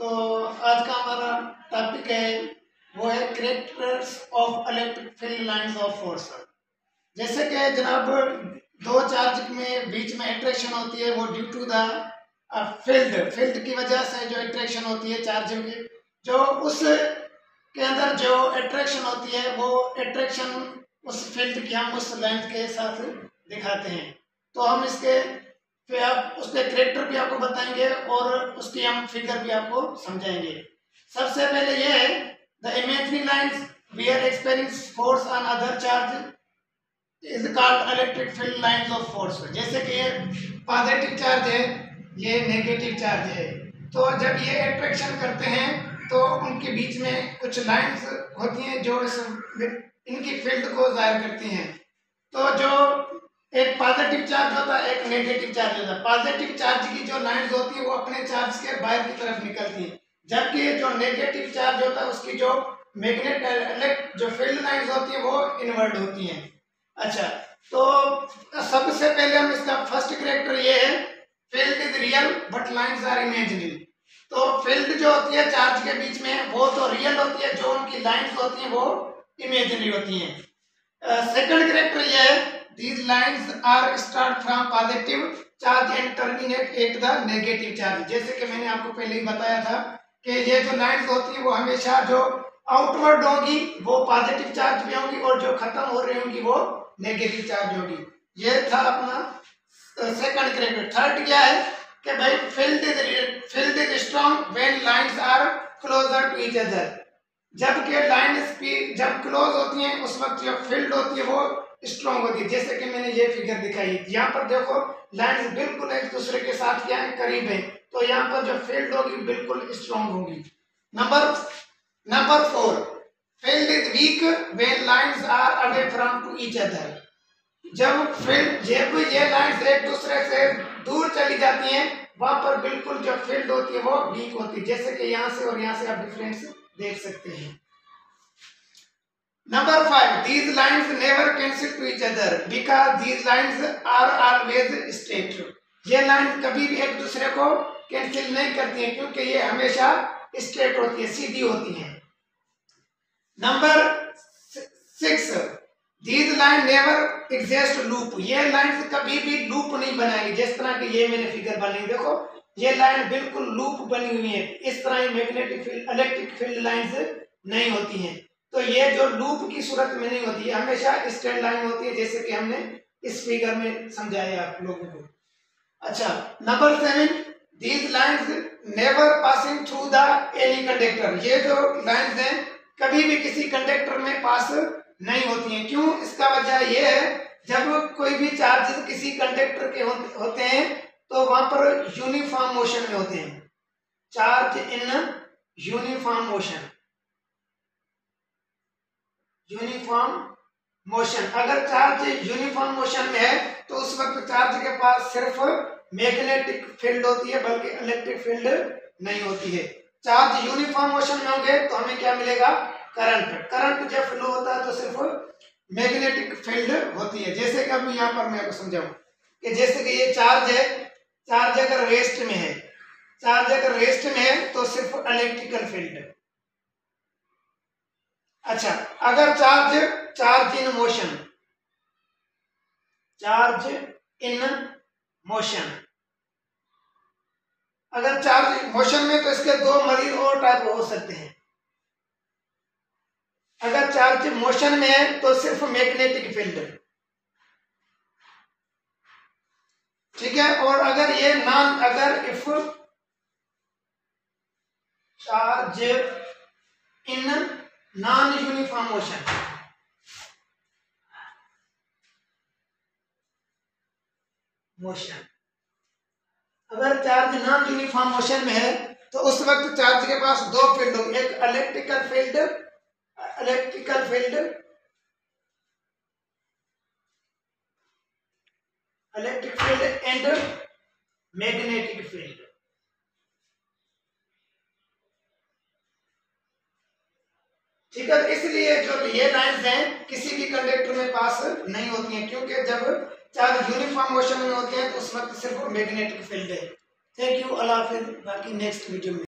तो आज का हमारा टॉपिक है वो है characters of electric field lines of force. जैसे कि जनाब दो चार्ज में बीच में अट्रैक्शन होती है वो ड्यू टू द फील्ड की वजह से जो अट्रैक्शन होती है चार्ज की, जो उस के अंदर जो अट्रैक्शन होती है वो अट्रैक्शन उस फील्ड की हम उस लेंथ के साथ दिखाते हैं। तो हम इसके फिर आप उसके कैरेक्टर भी आपको बताएंगे और उसकी हम फिगर भी आपको समझाएंगे। सबसे पहले ये है the imaginary lines where experience force on other charge is called electric field lines of force. जैसे कि ये पॉजिटिव चार्ज है, ये नेगेटिव चार्ज है, तो जब ये अट्रैक्शन करते हैं तो उनके बीच में कुछ लाइंस होती हैं जो इनकी फील्ड को जाहिर करती हैं। तो जो एक पॉजिटिव चार्ज होता है, एक नेगेटिव चार्ज होता है। पॉजिटिव चार्ज की जो लाइंस होती है वो अपने चार्ज के बाहर की तरफ निकलती है, जबकि जो नेगेटिव चार्ज होता है उसकी जो मैग्नेट जो फील्ड लाइंस होती है वो इनवर्ट होती हैं। अच्छा, तो सबसे पहले हम इसका फर्स्ट कैरेक्टर ये है field is real but lines are imaginary. तो फील्ड जो होती है चार्ज के बीच में वो तो रियल होती है, जो उनकी लाइंस होती हैं वो इमेजिनरी होती हैं। सेकंड कैरेक्टर ये है these lines are start from positive charge and terminate at the negative charge। जैसे कि मैंने आपको पहले ही बताया था कि ये जो लाइंस होती है वो हमेशा जो आउटवर्ड होगी वो पॉजिटिव चार्ज में होगी और जो खत्म हो रही होगी वो नेगेटिव चार्ज होगी। ये था अपना सेकंड कैरेक्टर। थर्ड क्या है कि भाई field is strong when lines are closer to each other. जबकि लाइंस जब क्लोज होती हैं उस वक्त जो फील्ड होती है वो स्ट्रॉन्ग होती है। जैसे कि मैंने ये फिगर दिखाई, यहाँ पर देखो लाइंस बिल्कुल एक दूसरे के साथ क्या है, करीब है, तो यहाँ पर जो फील्ड होगी बिल्कुल स्ट्रॉन्ग होगी। Number 4 field is weak when lines are away from to each other. जब ये लाइंस एक दूसरे से दूर चली जाती हैं वहां पर बिल्कुल जो फील्ड होती है वो वीक होती है। जैसे कि यहाँ से और यहाँ से आप डिफरेंस देख सकते हैं। Number 5 these lines never cancel to each other because these lines are always straight। ये लाइन कभी भी एक दूसरे को कैंसिल नहीं करती हैं क्योंकि ये हमेशा स्ट्रेट होती है, सीधी होती हैं। Number 6 these line never exist loop। ये लाइंस कभी भी लूप नहीं बनाएगी। जिस तरह की ये मैंने फिगर बनाई, देखो ये लाइन बिल्कुल लूप बनी हुई है। इस तरह magnetic field electric field lines नहीं होती हैं। तो ये जो लूप की सूरत में नहीं होती है, हमेशा स्ट्रेट लाइन होती है, जैसे कि हमने इस फिगर में समझाया आप लोगों को। अच्छा, number 7 these lines never passing through the any conductor। ये जो लाइंस हैं कभी भी किसी कंडक्टर में पास नहीं होती हैं। क्यों? इसका वजह ये है जब कोई भी चार्जेस किसी कंडक्टर के होते हैं तो वहां पर यूनिफॉर्म मोशन में होते हैं। Charge in uniform motion. अगर चार्ज यूनिफॉर्म मोशन में है तो उस वक्त चार्ज के पास सिर्फ मैग्नेटिक फील्ड होती है, बल्कि इलेक्ट्रिक फील्ड नहीं होती है। चार्ज यूनिफॉर्म मोशन में होंगे तो हमें क्या मिलेगा? करंट जब फ्लो होता है तो सिर्फ मैग्नेटिक फील्ड होती है। जैसे कि अब यहाँ पर मैं आपको समझाऊं कि जैसे कि ये चार्ज है, चार्ज अगर रेस्ट में है तो सिर्फ इलेक्ट्रिकल फील्ड। अच्छा, अगर चार्ज इन मोशन अगर चार्ज मोशन में तो इसके दो मजीद और टाइप हो सकते हैं। अगर चार्ज मोशन में है तो सिर्फ मैग्नेटिक फील्ड, ठीक है। और अगर ये if charge in non uniform motion अगर चार्ज नॉन यूनिफॉर्म मोशन में है तो उस वक्त चार्ज के पास दो फील्ड होंगे, एक electrical field and magnetic field. ठीक है, इसलिए जो ये लाइंस हैं किसी भी कंडक्टर में पास नहीं होती हैं, क्योंकि जब चार्ज यूनिफॉर्म मोशन में होते हैं तो उस वक्त सिर्फ मैग्नेटिक फील्ड है। थैंक यू, अल्लाह हाफिज़। बाकी नेक्स्ट वीडियो में